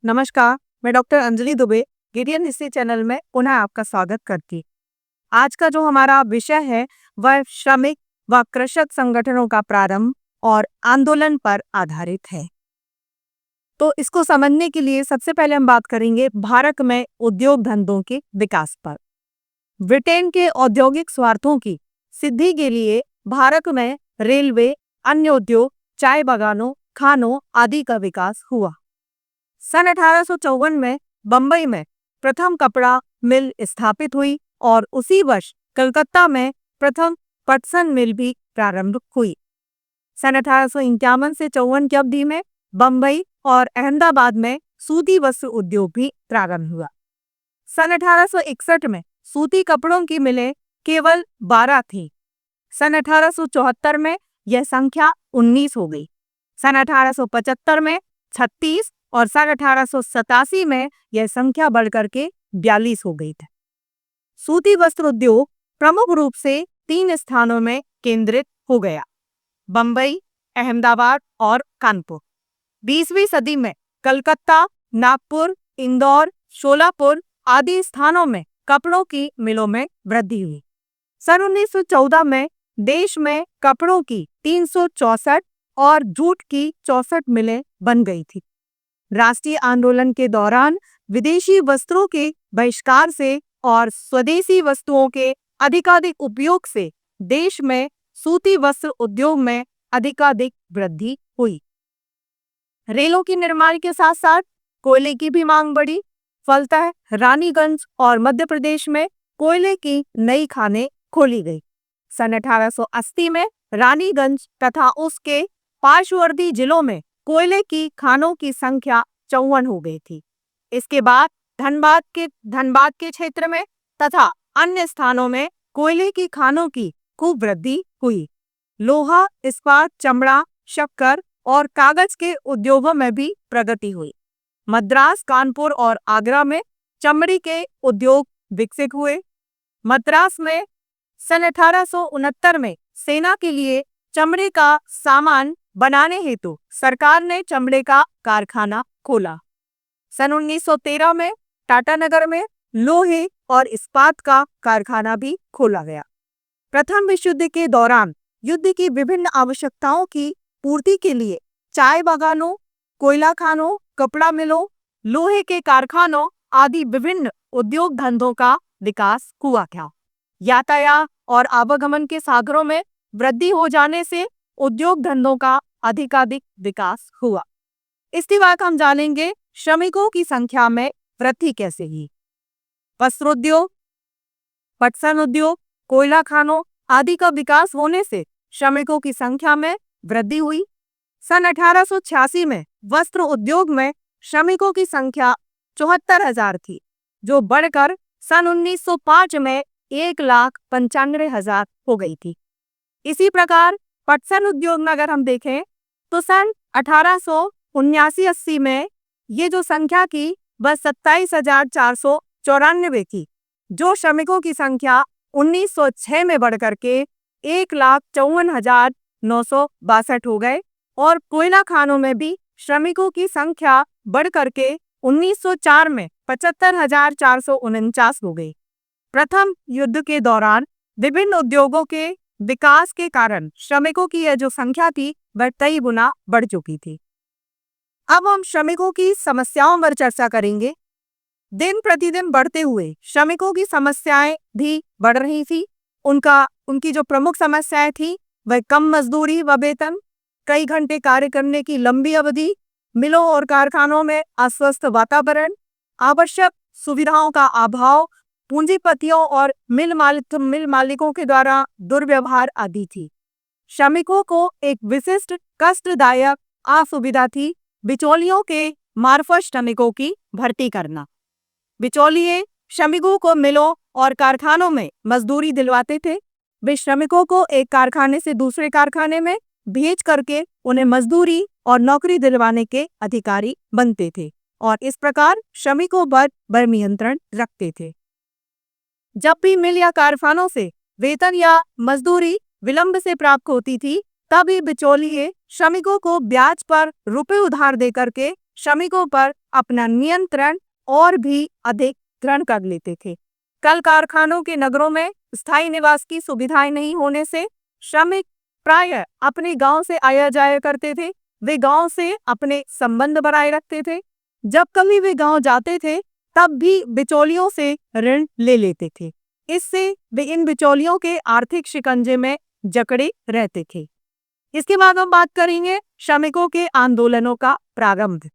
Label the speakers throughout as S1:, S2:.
S1: नमस्कार, मैं डॉक्टर अंजलि दुबे गिरियन हिस्ट्री चैनल में पुनः आपका स्वागत करती। आज का जो हमारा विषय है वह श्रमिक व कृषक संगठनों का प्रारंभ और आंदोलन पर आधारित है। तो इसको समझने के लिए सबसे पहले हम बात करेंगे भारत में उद्योग धंधों के विकास पर। ब्रिटेन के औद्योगिक स्वार्थों की सिद्धि के लिए भारत में रेलवे, अन्य उद्योग, चाय बागानों, खानों आदि का विकास हुआ। सन 1854 में बंबई में प्रथम कपड़ा मिल स्थापित हुई और उसी वर्ष कलकत्ता में प्रथम पटसन मिल भी प्रारंभ हुई। सन 1851 से 54 की अवधि में बंबई और अहमदाबाद में सूती वस्त्र उद्योग भी प्रारंभ हुआ। सन 1861 में सूती कपड़ों की मिलें केवल 12 थीं। सन 1874 में यह संख्या 19 हो गई। सन 1875 में 36 और सन 1887 में यह संख्या बढ़कर के 42 हो गई थी। सूती वस्त्र उद्योग प्रमुख रूप से 3 स्थानों में केंद्रित हो गया: बंबई, अहमदाबाद और कानपुर। 20वीं सदी में कलकत्ता, नागपुर, इंदौर, शोलापुर आदि स्थानों में कपड़ों की मिलों में वृद्धि हुई। सन 1914 में देश में कपड़ों की 364 और जूट की 64 मिलें बन गई थी। राष्ट्रीय आंदोलन के दौरान विदेशी वस्त्रों के बहिष्कार से और स्वदेशी वस्तुओं के अधिकाधिक उपयोग से देश में सूती वस्त्र उद्योग में अधिकाधिक वृद्धि हुई। रेलों के निर्माण के साथ साथ कोयले की भी मांग बढ़ी। फलतः रानीगंज और मध्य प्रदेश में कोयले की नई खानें खोली गई। सन 1880 में रानीगंज तथा उसके पार्श्ववर्ती जिलों में कोयले की खानों की संख्या 54 हो गई थी। इसके बाद धनबाद के क्षेत्र में तथा अन्य स्थानों में कोयले की खानों की खूब वृद्धि हुई। लोहा, इस्पात, चमड़ा, शक्कर और कागज के उद्योगों में भी प्रगति हुई। मद्रास, कानपुर और आगरा में चमड़ी के उद्योग विकसित हुए। मद्रास में सन 1869 में सेना के लिए चमड़े का सामान बनाने हेतु सरकार ने चमड़े का कारखाना खोला। सन 1913 में टाटानगर में लोहे और इस्पात का कारखाना भी खोला गया। प्रथम विश्व युद्ध के दौरान युद्ध की विभिन्न आवश्यकताओं की पूर्ति के लिए चाय बागानों, कोयला खानों, कपड़ा मिलों, लोहे के कारखानों आदि विभिन्न उद्योग धंधों का विकास हुआ था। यातायात और आवागमन के साधनों में वृद्धि हो जाने से उद्योग धंधों का अधिकाधिक विकास हुआ। इसके बाद हम जानेंगे श्रमिकों की संख्या में वृद्धि कैसे हुई। वस्त्रोद्योग, पटसन उद्योग, कोयला खानों आदि का विकास होने से श्रमिकों की संख्या में वृद्धि हुई। सन 1886 में वस्त्र उद्योग में श्रमिकों की संख्या 74,000 थी, जो बढ़कर सन 1905 में 1,95,000 हो गई थी। इसी प्रकार पटसन उद्योग में अगर हम देखें तो सन 1879-80 में ये जो संख्या की वह 27,494 थी, जो श्रमिकों की संख्या 1906 में बढ़कर के 1,54,962 हो गए। और कोयला खानों में भी श्रमिकों की संख्या बढ़कर के 1904 में 75,449 हो गई। प्रथम युद्ध के दौरान विभिन्न उद्योगों के विकास के कारण श्रमिकों की यह जो संख्या थी वह कई गुना बढ़ चुकी थी। अब हम श्रमिकों की समस्याओं पर चर्चा करेंगे। दिन प्रतिदिन बढ़ते हुए श्रमिकों की समस्याएं भी बढ़ रही थी। उनकी जो प्रमुख समस्याएं थी वह कम मजदूरी व वेतन, कई घंटे कार्य करने की लंबी अवधि, मिलों और कारखानों में अस्वस्थ वातावरण, आवश्यक सुविधाओं का अभाव, पूंजीपतियों और मिल मालिकों के द्वारा दुर्व्यवहार आदि थी। श्रमिकों को एक विशिष्ट कष्टदायक असुविधा थी बिचौलियों के मार्फत श्रमिकों की भर्ती करना। बिचौलिए श्रमिकों को मिलों और कारखानों में मजदूरी दिलवाते थे। वे श्रमिकों को एक कारखाने से दूसरे कारखाने में भेज करके उन्हें मजदूरी और नौकरी दिलवाने के अधिकारी बनते थे और इस प्रकार श्रमिकों पर नियंत्रण रखते थे। जब भी मिल या कारखानों से वेतन या मजदूरी विलंब से प्राप्त होती थी, तब ये बिचौलिए श्रमिकों को ब्याज पर रुपए उधार देकर के श्रमिकों पर अपना नियंत्रण और भी अधिक दृढ़ कर लेते थे। कल कारखानों के नगरों में स्थायी निवास की सुविधाएं नहीं होने से श्रमिक प्रायः अपने गांव से आया जाया करते थे। वे गांव से अपने संबंध बनाए रखते थे। जब कभी वे गांव जाते थे तब भी बिचौलियों से ऋण ले लेते थे। इससे वे इन बिचौलियों के आर्थिक शिकंजे में जकड़े रहते थे। इसके बाद हम बात करेंगे श्रमिकों के आंदोलनों का प्रारंभ।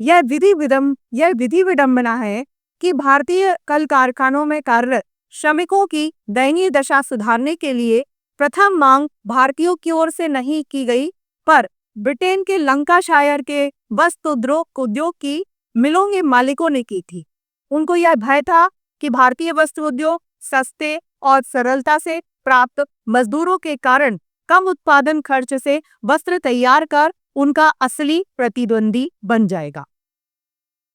S1: यह विधि विडंबना है कि भारतीय कल कारखानों में कार्यरत श्रमिकों की दयनीय दशा सुधारने के लिए प्रथम मांग भारतीयों की ओर से नहीं की गई, पर ब्रिटेन के लंकाशायर के वस्त्र उद्योग की मिलों के मालिकों ने की थी। उनको यह भय था कि भारतीय वस्त्र उद्योग सस्ते और सरलता से प्राप्त मजदूरों के कारण कम उत्पादन खर्च से वस्त्र तैयार कर उनका असली प्रतिद्वंदी बन जाएगा।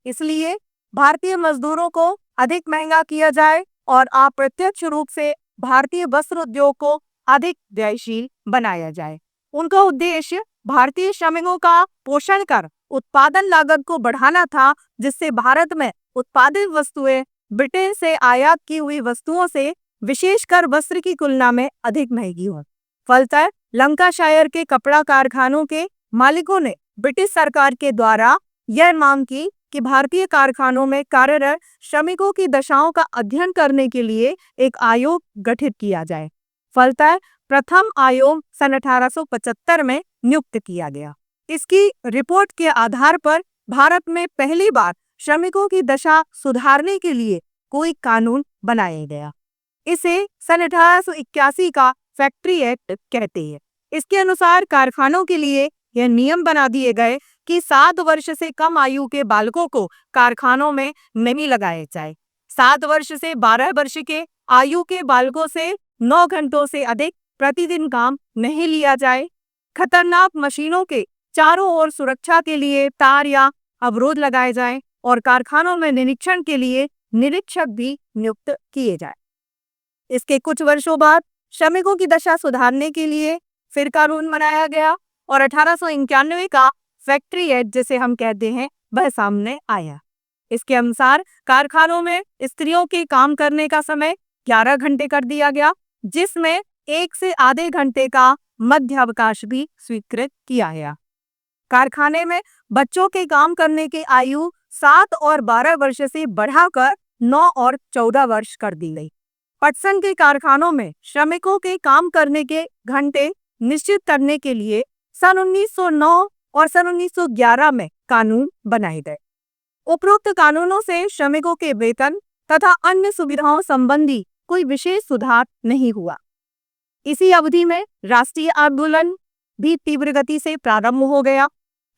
S1: इसलिए भारतीय मजदूरों को अधिक महंगा किया जाए और अप्रत्यक्ष रूप से भारतीय वस्त्र उद्योग को अधिक व्ययशील बनाया जाए। उनका उद्देश्य भारतीय श्रमिकों का पोषण कर उत्पादन लागत को बढ़ाना था, जिससे भारत में उत्पादित वस्तुएं ब्रिटेन से आयात की हुई वस्तुओं से विशेषकर वस्त्र की तुलना में अधिक महंगी हो। फलतः लंकाशायर के कपड़ा कारखानों के मालिकों ने ब्रिटिश सरकार के द्वारा यह मांग की कि भारतीय कारखानों में कार्यरत श्रमिकों की दशाओं का अध्ययन करने के लिए एक आयोग गठित किया जाए। फलतः प्रथम आयोग सन 1875 में नियुक्त किया गया। इसकी रिपोर्ट के आधार पर भारत में पहली बार श्रमिकों की दशा सुधारने के लिए कोई कानून बनाया गया। इसे सन 1881 का फैक्ट्री एक्ट कहते हैं। इसके अनुसार कारखानों के लिए यह नियम बना दिए गए कि 7 वर्ष से कम आयु के बालकों को कारखानों में नहीं लगाया जाए। 7 वर्ष से 12 वर्ष के आयु के बालकों से 9 घंटों से अधिक प्रतिदिन काम नहीं लिया जाए। खतरनाक मशीनों के चारों ओर सुरक्षा के लिए तार या अवरोध लगाए जाएं और कारखानों में निरीक्षण के लिए निरीक्षक भी नियुक्त किए जाए। इसके कुछ वर्षों बाद श्रमिकों की दशा सुधारने के लिए फिर कानून बनाया गया और 1891 का फैक्ट्री एक्ट, जिसे हम कहते हैं, वह सामने आया। इसके अनुसार कारखानों में स्त्रियों के काम करने का समय 11 घंटे कर दिया गया, जिसमें 1 से आधे घंटे का मध्य अवकाश भी स्वीकृत किया गया। कारखाने में बच्चों के काम करने की आयु 7 और 12 वर्ष से बढ़ाकर 9 और 14 वर्ष कर दी गई। पटसन के कारखानों में श्रमिकों के काम करने के घंटे निश्चित करने के लिए सन 1909 और सन 1911 में कानून बनाए गए। उपरोक्त कानूनों से श्रमिकों के वेतन तथा अन्य सुविधाओं संबंधी कोई विशेष सुधार नहीं हुआ। इसी अवधि में राष्ट्रीय आंदोलन भी तीव्र गति से प्रारंभ हो गया।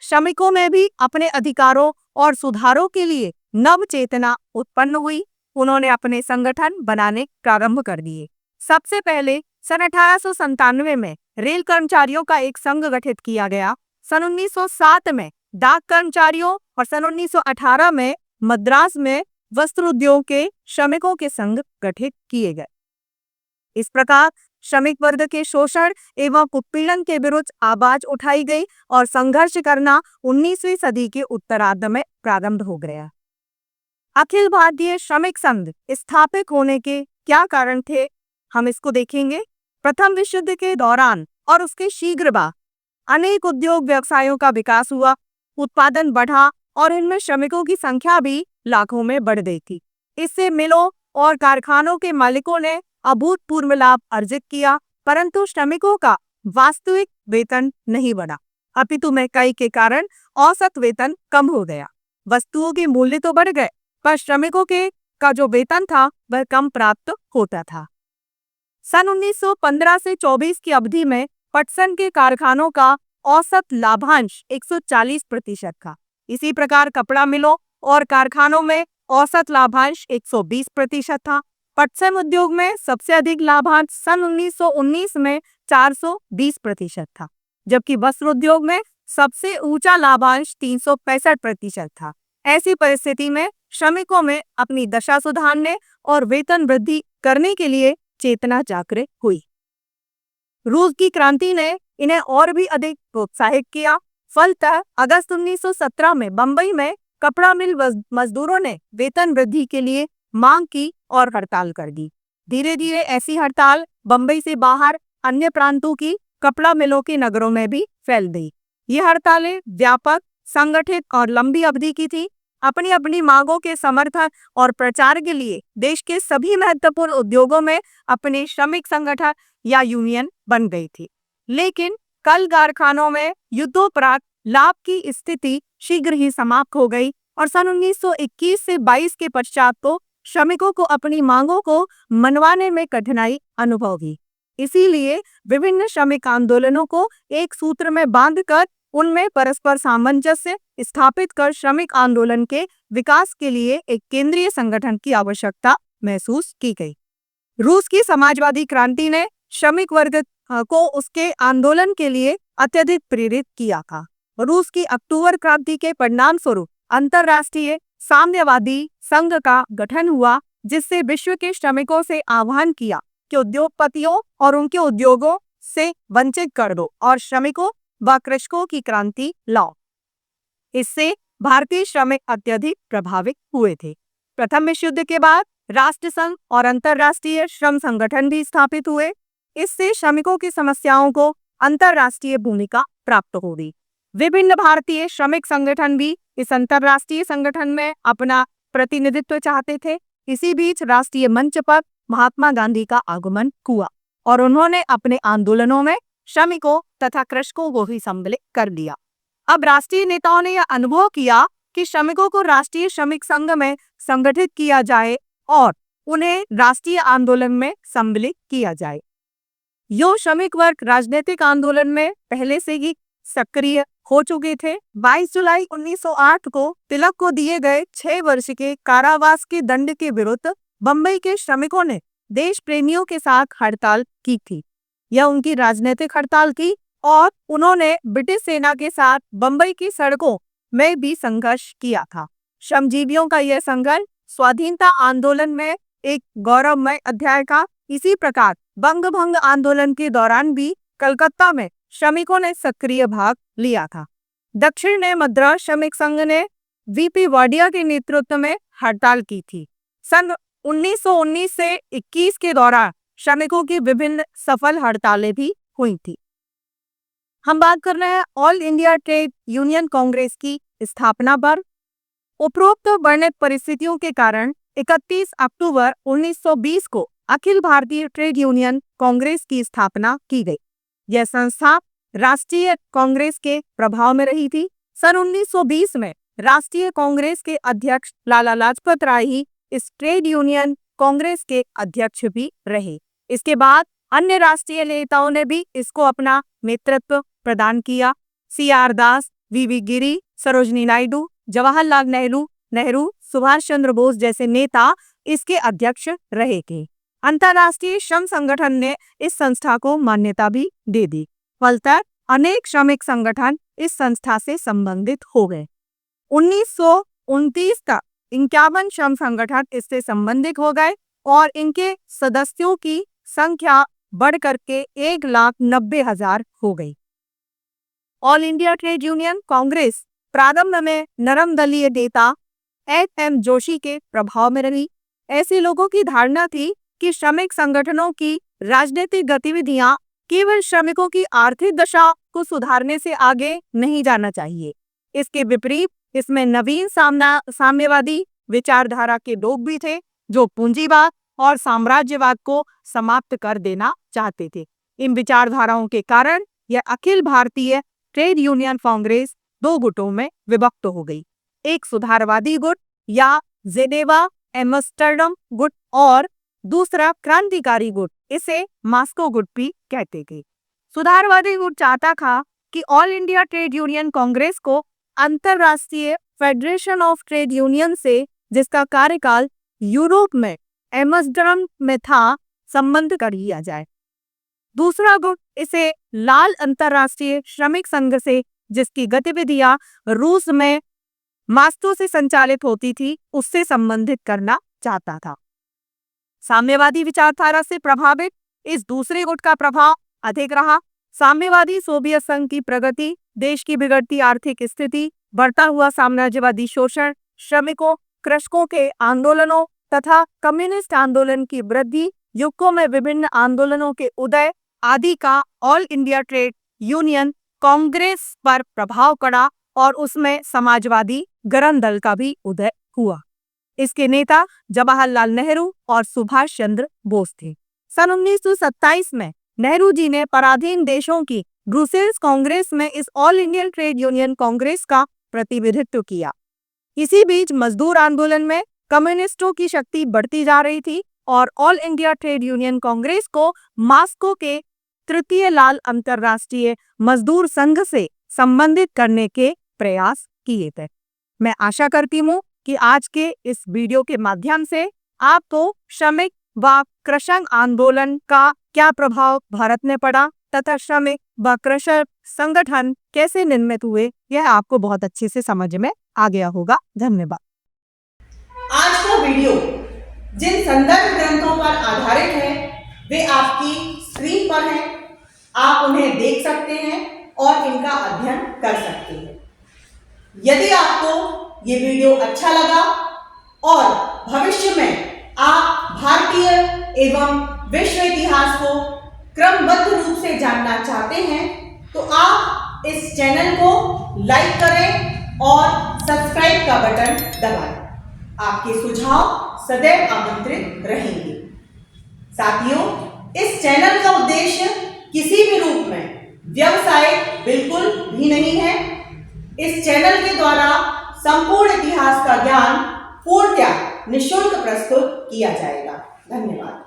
S1: श्रमिकों में भी अपने अधिकारों और सुधारों के लिए नव चेतना उत्पन्न हुई। उन्होंने अपने संगठन बनाने प्रारंभ कर दिए। सबसे पहले सन 1897 में रेल कर्मचारियों का एक संघ गठित किया गया। सन 1907 में डाक कर्मचारियों और सन 1918 में मद्रास में वस्त्र उद्योग के श्रमिकों के संघ गठित किए गए। इस प्रकार श्रमिक वर्ग के शोषण एवं उत्पीड़न के विरुद्ध आवाज उठाई गई और संघर्ष करना 19वीं सदी के उत्तरार्ध में प्रारंभ हो गया। अखिल भारतीय श्रमिक संघ स्थापित होने के क्या कारण थे, हम इसको देखेंगे। प्रथम विश्व युद्ध के दौरान और उसके शीघ्र बाद अनेक उद्योग व्यवसायों का विकास हुआ, उत्पादन बढ़ा और इनमें श्रमिकों की संख्या भी लाखों में बढ़ गई थी। इससे मिलों और कारखानों के मालिकों ने अभूतपूर्व लाभ अर्जित किया, परंतु श्रमिकों का वास्तविक वेतन नहीं बढ़ा, अपितु महंगाई के कारण औसत वेतन कम हो गया। वस्तुओं के मूल्य तो बढ़ गए, पर श्रमिकों का जो वेतन था वह कम प्राप्त होता था। सन 1915 से 24 की अवधि में पटसन के कारखानों का औसत लाभांश 140% था। इसी प्रकार कपड़ा मिलों और कारखानों में औसत लाभांश 120% था। पटसन उद्योग में सबसे अधिक लाभांश सन 1919 में 420% था, जबकि वस्त्र उद्योग में सबसे ऊंचा लाभांश 365% था। ऐसी परिस्थिति में श्रमिकों में अपनी दशा सुधारने और वेतन वृद्धि करने के लिए चेतना जागृत हुई। रूस की क्रांति ने इन्हें और भी अधिक प्रोत्साहित किया। फलतः अगस्त 1917 में बंबई में कपड़ा मिल मजदूरों ने वेतन वृद्धि के लिए मांग की और हड़ताल कर दी। धीरे धीरे ऐसी हड़ताल बंबई से बाहर अन्य प्रांतों की कपड़ा मिलों के नगरों में भी फैल गई। ये हड़तालें व्यापक, संगठित और लंबी अवधि की थी। अपनी अपनी मांगों के समर्थन और प्रचार के लिए देश के सभी महत्वपूर्ण उद्योगों में अपने श्रमिक संगठन या यूनियन बन गई थी। लेकिन कल कारखानों में युद्धोपरांत लाभ की स्थिति शीघ्र ही समाप्त हो गई और सन 1921 से 22 के पश्चात तो श्रमिकों को अपनी मांगों को मनवाने में कठिनाई अनुभव हुई। इसीलिए विभिन्न श्रमिक आंदोलनों को एक सूत्र में बांधकर उनमें परस्पर सामंजस्य स्थापित कर श्रमिक आंदोलन के विकास के लिए एक केंद्रीय संगठन की आवश्यकता महसूस की गई। रूस की समाजवादी क्रांति ने श्रमिक वर्ग को उसके आंदोलन के लिए अत्यधिक प्रेरित किया था। रूस की अक्टूबर क्रांति के परिणाम स्वरूप अंतरराष्ट्रीय साम्यवादी संघ का गठन हुआ, जिससे विश्व के श्रमिकों से आह्वान किया कि उद्योगपतियों और उनके उद्योगों से वंचित कर दो और श्रमिकों व कृषकों की क्रांति लाओ। इससे भारतीय श्रमिक अत्यधिक प्रभावित हुए थे। प्रथम विश्व युद्ध के बाद राष्ट्रसंघ और अंतरराष्ट्रीय श्रम संगठन भी स्थापित हुए। इससे श्रमिकों की समस्याओं को अंतरराष्ट्रीय भूमिका प्राप्त हो गई। विभिन्न भारतीय श्रमिक संगठन भी इस अंतरराष्ट्रीय संगठन में अपना प्रतिनिधित्व चाहते थे। इसी बीच राष्ट्रीय मंच पर महात्मा गांधी का आगमन हुआ और उन्होंने अपने आंदोलनों में श्रमिकों तथा कृषकों को भी सम्मिलित कर लिया। अब राष्ट्रीय नेताओं ने यह अनुभव किया कि श्रमिकों को राष्ट्रीय श्रमिक संघ में संगठित किया जाए और उन्हें राष्ट्रीय आंदोलन में सम्मिलित किया जाए। यो श्रमिक वर्ग राजनीतिक आंदोलन में पहले से ही सक्रिय हो चुके थे। 22 जुलाई 1908 को तिलक को दिए गए 6 वर्ष के कारावास के दंड के विरुद्ध बंबई के श्रमिकों ने देश प्रेमियों के साथ हड़ताल की थी। यह उनकी राजनीतिक हड़ताल थी और उन्होंने ब्रिटिश सेना के साथ बंबई की सड़कों में भी संघर्ष किया था। श्रमजीवियों का यह संघर्ष स्वाधीनता आंदोलन में एक गौरवमय अध्याय था। इसी प्रकार बंग भंग आंदोलन के दौरान भी कलकत्ता में श्रमिकों ने सक्रिय भाग लिया था। दक्षिण में मद्रास श्रमिक संघ ने वीपी वाडिया के नेतृत्व में हड़ताल की थी। सन 1919 से 21 के दौरान श्रमिकों की विभिन्न सफल हड़तालें भी हुई थी। हम बात कर रहे हैं all India trade union Congress की स्थापना पर। उपरोक्त वर्णित परिस्थितियों के कारण 31 अक्टूबर 1920 को अखिल भारतीय ट्रेड यूनियन कांग्रेस की स्थापना की गई। यह संस्था राष्ट्रीय कांग्रेस के प्रभाव में रही थी। सन 1920 में राष्ट्रीय कांग्रेस के अध्यक्ष लाला लाजपत राय ही इस ट्रेड यूनियन कांग्रेस के अध्यक्ष भी रहे। इसके बाद अन्य राष्ट्रीय नेताओं ने भी इसको अपना नेतृत्व प्रदान किया। CR दास, VV गिरी, सरोजनी नायडू, जवाहरलाल नेहरू, सुभाष चंद्र बोस जैसे नेता इसके अध्यक्ष रहे थे। अंतर्राष्ट्रीय श्रम संगठन ने इस संस्था को मान्यता भी दे दी। फलतः अनेक श्रमिक संगठन इस संस्था से संबंधित हो गए। 1929 तक 51 श्रम संगठन इससे संबंधित हो गए और इनके सदस्यों की संख्या बढ़ करके 1,90,000 हो गई। All India trade union Congress प्रारंभ में नरम दलीय नेता SM जोशी के प्रभाव में रही। ऐसे लोगों की धारणा थी कि श्रमिक संगठनों की राजनीतिक गतिविधियां केवल श्रमिकों की आर्थिक दशा को सुधारने से आगे नहीं जाना चाहिए। इसके विपरीत इसमें नवीन साम्यवादी विचारधारा के लोग भी थे जो पूंजीवाद और साम्राज्यवाद को समाप्त कर देना चाहते थे। इन विचारधाराओं के कारण यह अखिल भारतीय ट्रेड यूनियन कांग्रेस 2 गुटों में विभक्त हो गई। एक सुधारवादी गुट या जेनेवा एम्स्टर्डम गुट और दूसरा क्रांतिकारी गुट, इसे मास्को गुट भी कहते थे। सुधारवादी गुट चाहता था कि all India trade union Congress को अंतरराष्ट्रीय फेडरेशन ऑफ ट्रेड यूनियन से, जिसका कार्यकाल यूरोप में एम्स्टर्डम में था, संबंध कर लिया जाए। दूसरा गुट इसे लाल अंतरराष्ट्रीय श्रमिक संघ से, जिसकी गतिविधियां रूस में मास्को से संचालित होती थी, उससे संबंधित करना चाहता था। साम्यवादी विचारधारा से प्रभावित इस दूसरे गुट का प्रभाव अधिक रहा। साम्यवादी सोवियत संघ की प्रगति, देश की बिगड़ती आर्थिक स्थिति, बढ़ता हुआ साम्राज्यवादी शोषण, श्रमिकों, कृषकों के आंदोलनों तथा कम्युनिस्ट आंदोलन की वृद्धि, युगों में विभिन्न आंदोलनों के उदय आदि का all India trade union Congress पर प्रभाव पड़ा और उसमें समाजवादी गरण दल का भी उदय हुआ। इसके नेता जवाहरलाल नेहरू और सुभाष चंद्र बोस थे। सन 1927 में नेहरू जी ने पराधीन देशों की ब्रुसेल्स कांग्रेस में इस all Indian trade union Congress का प्रतिनिधित्व किया। इसी बीच मजदूर आंदोलन में कम्युनिस्टों की शक्ति बढ़ती जा रही थी और all India trade union Congress को मॉस्को के तृतीय लाल अंतरराष्ट्रीय मजदूर संघ से संबंधित करने के प्रयास किए थे। मैं आशा करती हूँ कि आज के इस वीडियो के माध्यम से आपको श्रमिक व कृषक आंदोलन का क्या प्रभाव भारत में पड़ा तथा श्रमिक व कृषक संगठन कैसे निर्मित हुए, यह आपको बहुत अच्छे से समझ में आ गया होगा। धन्यवाद।
S2: आज का वीडियो जिन संदर्भ ग्रंथों पर आधारित है वे आपकी स्क्रीन पर हैं। आप उन्हें देख सकते हैं और इनका अध्ययन कर सकते हैं। यदि आपको ये वीडियो अच्छा लगा और भविष्य में आप भारतीय एवं विश्व इतिहास को क्रमबद्ध रूप से जानना चाहते हैं तो आप इस चैनल को लाइक करें और सब्सक्राइब का बटन दबाएं। आपके सुझाव सदैव आमंत्रित रहेंगे। साथियों, इस चैनल का उद्देश्य किसी भी रूप में व्यवसाय बिल्कुल भी नहीं है। इस चैनल के द्वारा संपूर्ण इतिहास का ज्ञान पूर्णतः निःशुल्क प्रस्तुत किया जाएगा। धन्यवाद।